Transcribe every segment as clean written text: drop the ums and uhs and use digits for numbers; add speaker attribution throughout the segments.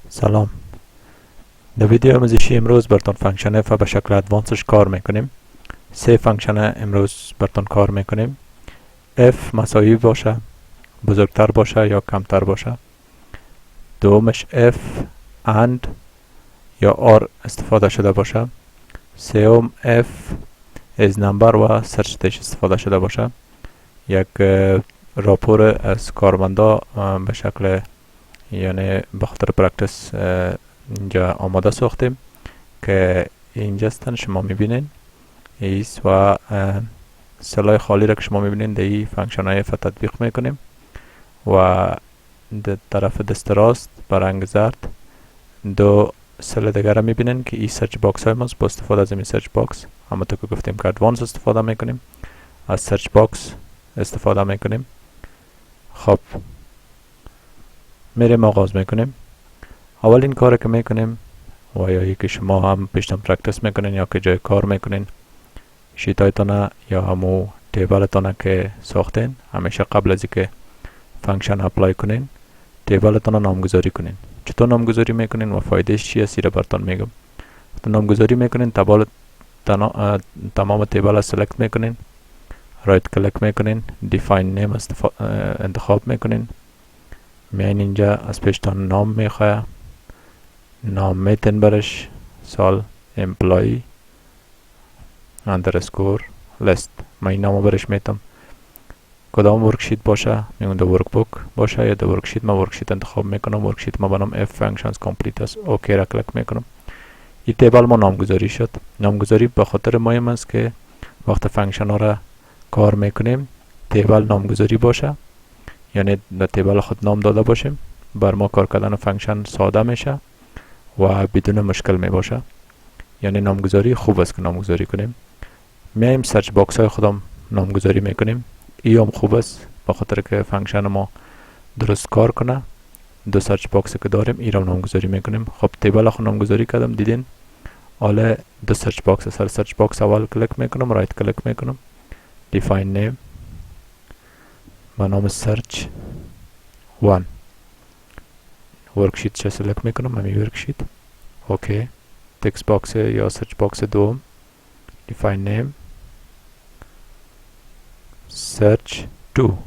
Speaker 1: سلام. در ویدیو آموزشی امروز براتون فانکشن f به شکل ادوانسش کار میکنیم. سه فانکشن امروز براتون کار میکنیم. f مساوی باشه، بزرگتر باشه یا کمتر باشه. دومش f and یا or استفاده شده باشه. سوم f is number و سرچ استفاده شده باشه. یک راپور از کارمندا به شکل یعنی به خاطر پرکتس اینجا آماده ساختیم که اینجا هستن شما میبینین ایست و سلای خالی را که شما میبینین در این فانکشن های تطبیق میکنیم و در طرف دست راست برنگ زرد دو سل دیگر را میبینین که این سرچ باکس های ماست. با استفاده از این سرچ باکس همونطور که گفتیم که ادوانس استفاده میکنیم، از سرچ باکس استفاده میکنیم. خب میریم آغاز میکنیم. اولین کار که میکنیم و یا که شما هم پیشتم پرکتس میکنین یا که جای کار میکنین شیت هایتانه یا همو تیبلتانه که ساختین، همیشه قبل از که فانکشن اپلای کنین تیبلتانه نامگذاری کنین. چطور نامگذاری میکنین و فایدهش چیه سیره براتون میگم. نامگذاری میکنین تمام تیبل سلکت میکنین، رایت کلیک میکنین، دیفاین نیم انتخاب میکنین، میاین اینجا از پیشتان نام میخواه، نام میتین برش سال امپلای اندرسکور لیست. من این نامو برش میتم. کدام ورکشیت باشه میگم در ورکبوک باشه یا در ورکشیت. من ورکشیت انتخاب میکنم. ورکشیت ما بنام f functions complete است. اوکی را کلیک میکنم. این تیبل ما نامگذاری شد. نامگذاری به خاطر مهم است که وقت فانکشن ها را کار میکنیم تیبل نامگذاری باشه، یعنی در تیبل خود نام داده باشیم. بر ما کار کردن فانکشن ساده میشه و بدون مشکل می باشه. یعنی نامگذاری خوب است که نامگذاری کنیم. میایم سرچ باکس های خودم نامگذاری میکنیم. این هم خوب است به خاطر که فانکشن ما درست کار کنه. دو سرچ باکس که داریم این را نامگذاری میکنیم. خب تیبل خود نامگذاری کردم دیدین. حالا دو سرچ باکس، سر سرچ باکس اول کلیک میکنم، رایت کلیک میکنم، دیفاین نیم به نام سرچ 1 ورکشیت چه سلکت میکنم. همی ورکشیت اوکی. تکست باکس یا سرچ باکس دوم define name search 2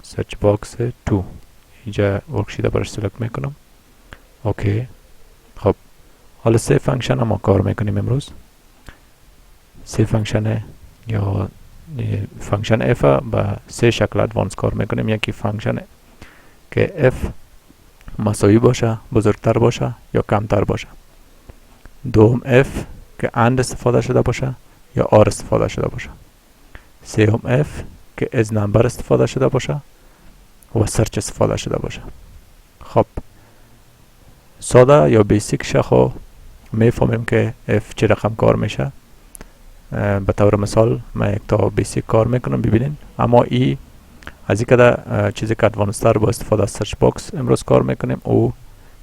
Speaker 1: search box 2 اینجا ورکشیت برش سلکت میکنم اوکی. خب حالا سه فانکشن ما کار میکنیم امروز. سه فانکشن یا فانکشن f با سه شکل ادوانس کار میکنیم. یکی فانکشن که f مساوی باشه، بزرگتر باشه یا کمتر باشه. دوم f که and استفاده شده باشه یا or استفاده شده باشه. سوم f که از نمبر استفاده شده باشه و سرچ استفاده شده باشه. خب ساده یا بیسیک شخو میفهمیم که f چه رقم کار میشه. به طور مثال من یک تا بیسیک کار میکنم ببینین. اما ای از این که چیزی که ادوانستر با استفاده از سرچ باکس امروز کار میکنیم او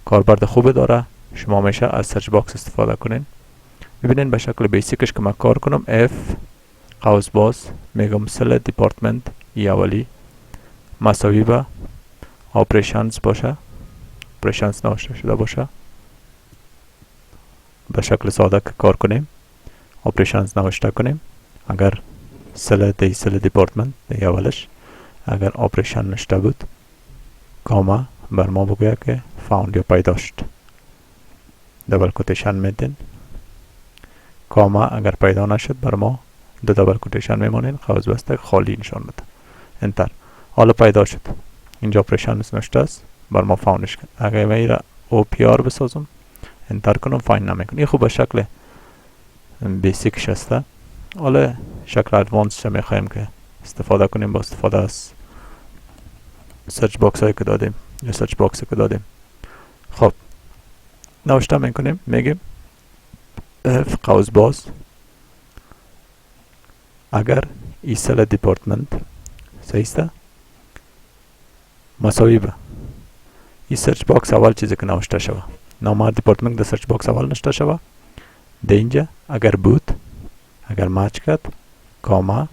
Speaker 1: کاربرد خوبی داره. شما میشه از سرچ باکس استفاده کنین. ببینین به شکل بیسیکش که من کار کنم f قوس باز میگم سل دیپارتمنت ای اولی مساوی به آپریشنز باشه، آپریشنز نوشته شده باشه. به شکل ساده که کار کنیم آپریشنز نوشته کنیم. اگر سل دیپارتمنت ای اولش اگر آپریشن نشته بود کاما بر ما بگوید که فاوند یا پیدا شد. دبل کوتیشن میدین. کاما اگر پیدا نشد بر ما دو دبل کوتیشن میمونین، قوس بسته خالی نشان بده. انتر. حالا پیدا شد. اینجا آپریشن نشته است بر ما فاوندش کن. اگر من را او پی آر بسازم انتر کنم فاین نمیکن. این خوب به شکل بیسیکش هسته. حالا شکل ادوانس چه میخوایم که استفاده کنیم با استفاده از سرچ باکس هایی که دادیم یا سرچ باکس که دادیم. خب نوشته میکنیم میگیم f قوس باز اگر ای سل دیپارتمنت سیسته مساوی به ای سرچ باکس اول چیزی که نوشته شوه نام دیپارتمنت در سرچ باکس اول نوشته شوه. ده اینجا اگر بود اگر مچ کرد کاما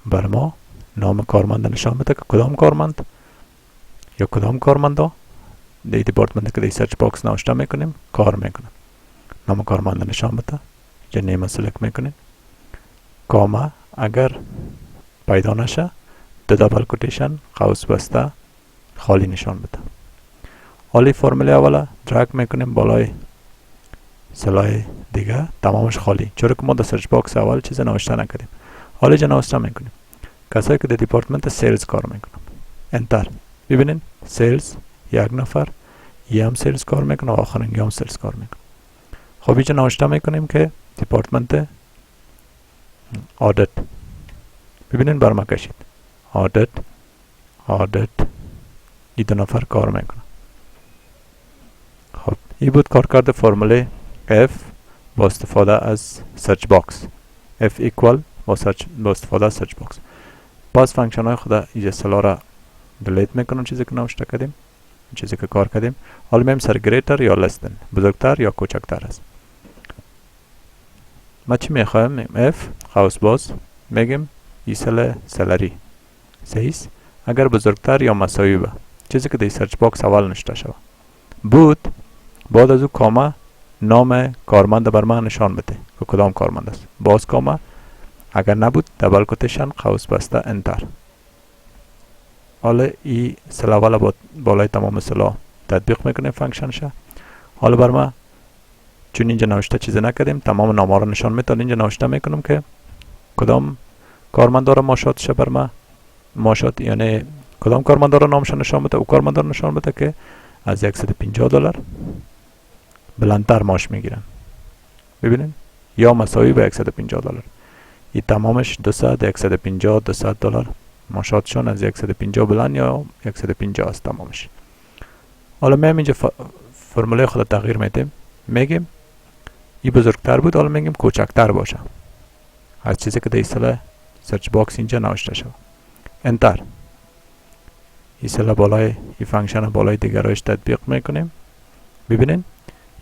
Speaker 1: بر ما نام کارمند نشان بده که کدام کارمند یا کدام کارمندا دی دیپارتمنت که دی سرچ باکس نوشته میکنیم کار میکنه. نام کارمند نشان بده، اینجا نیم سلکت میکنیم، کاما اگر پیدا نشه دو دبل کوتیشن قوس بسته خالی نشان بده. حالی فرمول اوله درگ میکنیم بالای سلای دیگه تمامش خالی، چرا که ما در سرچ باکس اول چیز نوشته نکردیم. حالی جا نوشته میکنیم کسایی که در دیپارتمنت سیلز کار میکنن، انتر. ببینین سیلز یک نفر، یه هم سیلز کار میکنه و آخرین هم سیلز کار میکنه. خب اینجا نوشته میکنیم که دیپارتمنت آدت، ببینین برما کشید آدت این دو نفر کار میکنه. خب این بود کارکرد فرموله F با استفاده از سرچ باکس. F equal با استفاده از سرچ باکس. باز فانکشن های خود اینجا سلا را دلیت میکنم، چیزی که نوشته کردیم، چیزی که کار کردیم. حالا میم سر گریتر یا لستن، بزرگتر یا کوچکتر است. ما چی میخوایم؟ F قوس باز میگیم ایسل سلری سیس اگر بزرگتر یا مساوی به چیزی که در سرچ باکس اول نشته شود بود. بعد از او کاما نام کارمند بر من نشان بده که کدام کارمند است. باز کاما اگر نبود دبل کوتیشن قوس بسته انتر. حالا این سلا والا بالای تمام سلا تطبیق میکنه فانکشنشه. حالا بر ما چون اینجا نوشته چیزی نکردیم تمام نام‌ها رو نشان میده. اینجا نوشته میکنم که کدام کارمندار ماشات شه بر ما ماشات، یعنی کدام کارمندار رو نامش نشان بده. او کارمندار نشان بده که از $150 بلندتر ماش میگیرن. ببینین یا مساوی به $150. این تمامش 200 $250 ماشاتشون از 150 بلند یا 150 است تمامش. حالا ما اینجا فرموله خود تغییر میدیم، میگیم این بزرگتر بود، حالا میگیم کوچکتر باشه از چیزی که در اصطلاح سرچ باکس اینجا نوشته شده. انتر. اصطلاح بالای این فانکشن بالای دیگرایش تطبیق میکنیم. ببینین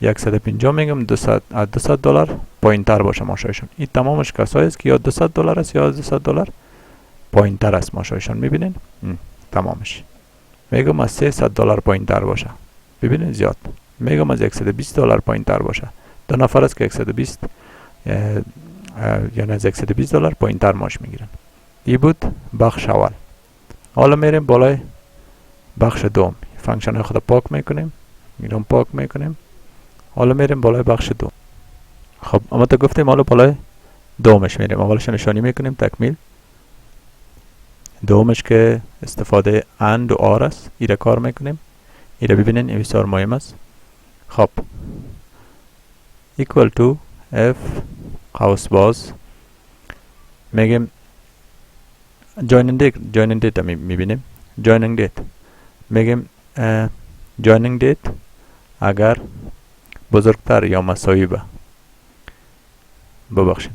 Speaker 1: 150 میگم $200 پایین تر باشه ماشایشون. این تمامش کسایی است که یا $200 است یا $200 پایین تر است ماشایشون. میبینین تمامش. میگم از $300 پایین تر باشه. ببینین زیاد. میگم از $120 پایین تر باشه. دو نفر است که 120 یعنی از $120 پایین تر ماش میگیرن. این بود بخش اول. حالا میریم بالای بخش دوم. فانکشن خود پاک میکنیم، میرم پاک میکنیم. حالا میریم بالای بخش دوم. خب اما تا گفتیم حالا بالای دومش میریم. اولش نشانی میکنیم تکمیل. دومش که استفاده اند و آر است، ایره کار میکنیم. ایره ببینین این بسیار مهم است. خب equal to f قوس باز میگیم joining date میبینیم. joining date میگیم joining date اگر بزرگتر یا مساوی به ببخشید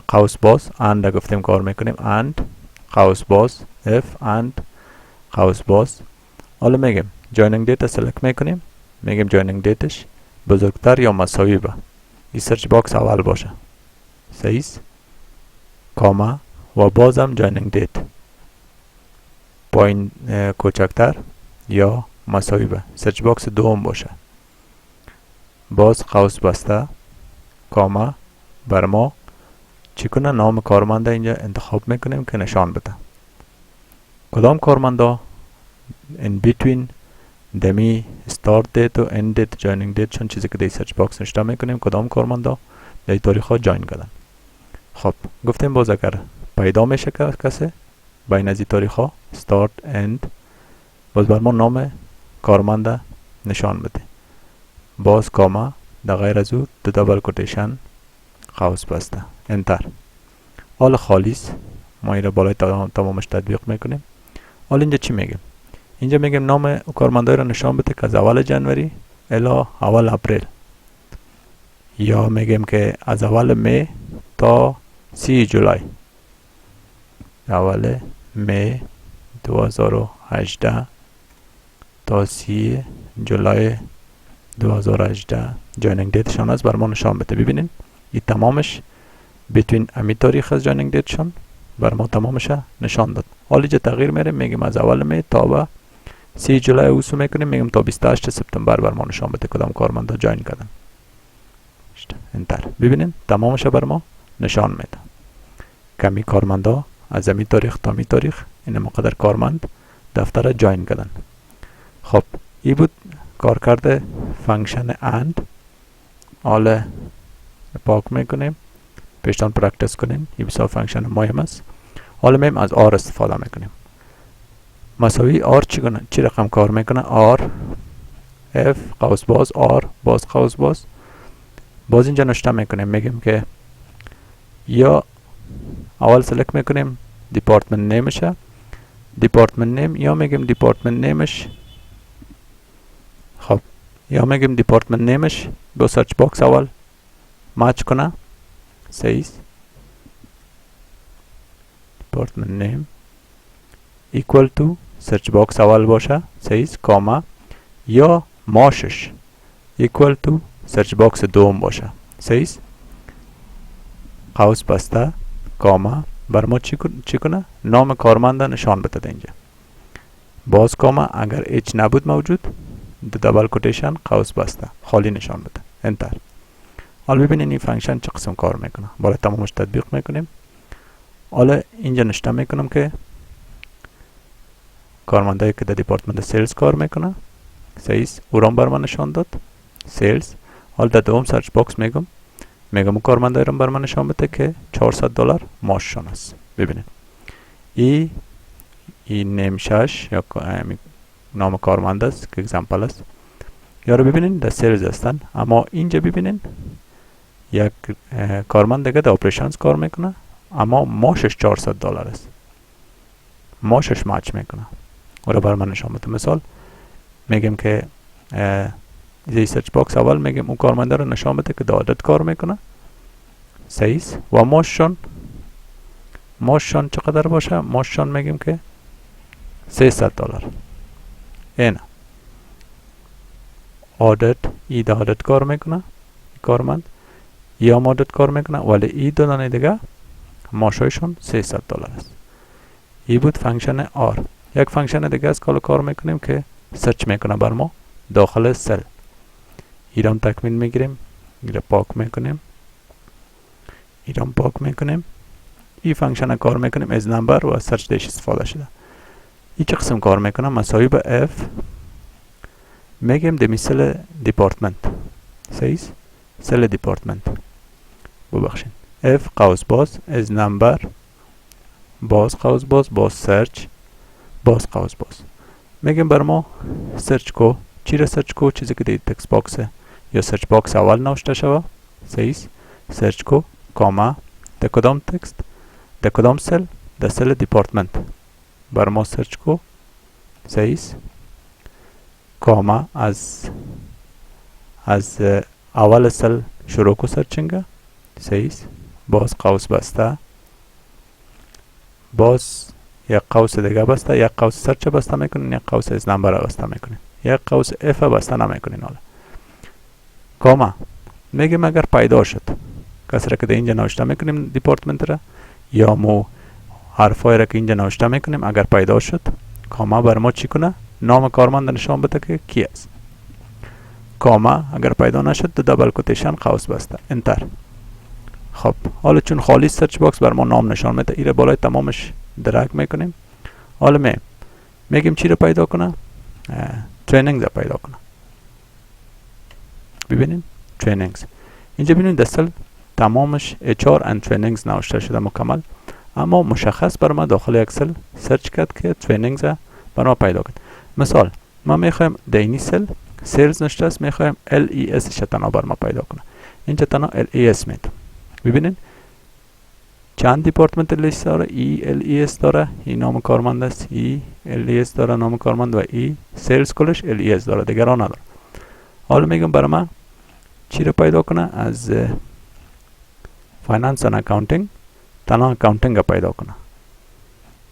Speaker 1: قوس باز and گفتیم کار میکنیم and قوس باز f and قوس باز. حالا میگیم joining date سلکت میکنیم، میگیم joining dateش بزرگتر یا مساوی به این سرچ باکس اول باشه سیز کاما و بازم joining date پایین کوچکتر یا مساوی به سرچ باکس دوم باشه. باز قوس بسته کاما بر ما چی کنه نام کارمنده اینجا انتخاب میکنیم که نشان بده کدام کارمنده in between دمی start date و end date joining date چون چیزی که در سرچ باکس نشته میکنیم کدام کارمنده در تاریخ ها جاین کردن. خب گفتیم باز اگر پیدا میشه کسی بین از این تاریخ ها start end باز بر ما نام کارمنده نشان بده. باز کاما در غیر از او دو دبل کوتیشن قوس بسته انتر. حالا خالیست ما این را بالای تمامش تطبیق میکنیم. حالا اینجا چی میگیم؟ اینجا میگیم نام کارمندای را نشان بده که از اول جنوری الی اول اپریل، یا میگیم که از اول می تا 30 جولای، اول می 2018 تا 30 جولای 2018 جوینینگ دیت شان است بر ما نشان بده. ببینین این تمامش between امی تاریخ از جوینینگ دیت شان بر ما تمامش نشان داد. حالا اینجا تغییر میریم میگیم از اول می تا به 30 جولای اوسو میکنیم، میگم تا 28 سپتامبر بر ما نشان بده کدام کارمندا جوین کردن. انتر. ببینین تمامش بر ما نشان میده. کمی کارمندا از امی تاریخ تا می تاریخ این مقدر کارمند دفتر جوین کردن. خب این بود کار کرده فانکشن اند. حالا پاک میکنیم، پیشتان پرکتس کنیم. این بسیار فانکشن مهم است. حالا میم از آر استفاده میکنیم. مساوی آر چی رقم کار میکنه؟ آر اف قوس باز آر باز قوس باز اینجا نشته میکنیم. میگیم که یا اول سلکت میکنیم دیپارتمنت نیمشه، دیپارتمنت نیم، یا میگیم دیپارتمنت نیمش. خب یا میگیم دیپارتمنت نیمش با سرچ باکس اول مچ کنه. صحیح. دیپارتمنت نیم equal to سرچ باکس اول باشه. صحیح. کاما یا ماشش equal to سرچ باکس دوم باشه. صحیح. قوس بسته کاما بر ما چی کنه؟ نام کارمند نشان بده اینجا. باز کاما اگر هیچ نبود موجود دبل کوتیشن قوس بسته خالی نشان بده. انتر. حالا ببینین این فانکشن چه قسم کار میکنه. بالا تمامش تطبیق میکنیم. حالا اینجا نشته میکنم که کارمندایی که در دیپارتمنت سیلز کار میکنه. صحیح. اورام بر من نشان داد سیلز. حالا در دوم سرچ باکس میگم اون کارمندایی رو بر من نشان بده که $400 معاششان است. ببینید این نیم شش یا نام کارمند است که اگزامپل است. یا رو ببینین در سیلز هستن، اما اینجا ببینین یک کارمند دیگه در اپریشنز کار میکنه اما معاشش $400 است. معاشش مچ میکنه. او رو بر من نشان بده. مثال میگم که زی سرچ باکس اول میگم اون کارمنده رو نشان بده که در عدد کار میکنه. صحیح. و معاششان چقدر باشه؟ معاششان میگیم که $300. اینه عدد ای در عدد کار میکنه کارمند، یا عدد کار میکنه ولی ای دو دانه دیگه معاششان $300 است. ای بود فانکشن آر. یک فانکشن دیگه از کار میکنیم که سرچ میکنه بر ما داخل سل. ایران تکمیل میگیریم، ایران پاک میکنیم، این فانکشن کار میکنیم از نمبر و سرچ دیش استفاده شده. این چه قسم کار میکنه؟ مساوی به اف میگیم در مثل دیپارتمنت. صحیح. سل دیپارتمنت ببخشین اف قوس باز از نمبر باز قوس باز سرچ باز قوس باز. میگیم بر ما سرچ کو. چی را سرچ کو؟ چیزی که در تکست باکس یا سرچ باکس اول نوشته شده. صحیح. سرچ کو کاما در کدام تکست، در کدام سل؟ در سل دیپارتمنت بر ما سرچ کو. صحیح. کاما از اول سل شروع کو سرچنگه. صحیح. باز قوس بسته، باز یک قوس دیگه بسته، یک قوس سرچ بسته میکنین، یک قوس از نمبر بسته میکنین، یک قوس اف بسته نمیکنین. حالا کاما میگیم اگر پیدا شد کسی را که در اینجا نوشته میکنیم دیپارتمنت را، یا مو حرفای را که اینجا نوشته میکنیم اگر پیدا شد کاما بر ما چی کنه؟ نام کارمند نشان بده که کی است. کاما اگر پیدا نشد دو دبل کوتیشن قوس بسته. انتر. خب حالا چون خالی سرچ باکس بر ما نام نشان میده، ایره بالای تمامش درگ میکنیم. حالا میگیم چی رو پیدا کنه؟ ترینینگز رو پیدا کنه. ببینین ترینینگز اینجا ببینین دستل تمامش HR and trainings نوشته شده مکمل، اما مشخص بر ما داخل اکسل سرچ کرد که ترینینگز بر ما پیدا کرد. مثال ما میخوایم دینی سل سیلز نشته است، میخوایم LES شتنا بر ما پیدا کنه. اینجا تنها LES میتونم. ببینین چند دیپارتمنت لیست داره؟ LES داره، این نام کارمند است. LES داره نام کارمند و سیلز کلش LES داره، دیگر ها نداره. حالا میگم برای من چی رو پیدا کنه؟ از فایننس و اکاونتینگ تنها اکاونتینگ رو پیدا کنه.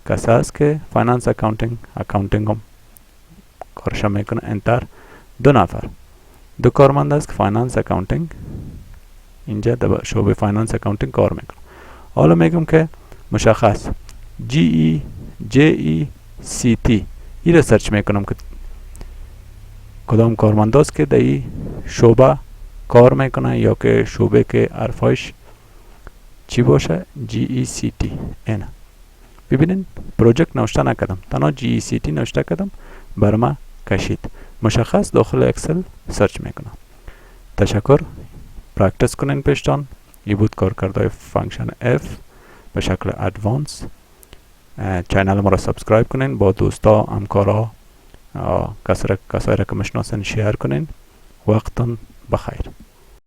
Speaker 1: کسی هست که فایننس اکاونتینگ هم کارش میکنه. انتر. دو نفر دو کارمند است که فایننس اکاونتینگ اینجا در شعبه فایننس اکاونتینگ کار میکنه. حالا میگم که مشخص GECT این رو سرچ میکنم که کدام کارمنداست که در این شعبه کار میکنه یا که شعبه که حرفایش چی باشه GECT. اینا ببینین پروژکت نوشته نکردم، تنها GECT نوشته کردم بر ما کشید. مشخص داخل اکسل سرچ میکنم. تشکر، پرکتس کنین پیشتان. ای بود کارکردهای فانکشن F به شکل ادوانس. چینل ما را سابسکرایب کنین، با دوستا همکارا کسایی را که مشناسین شیر کنین. وقتتون بخیر.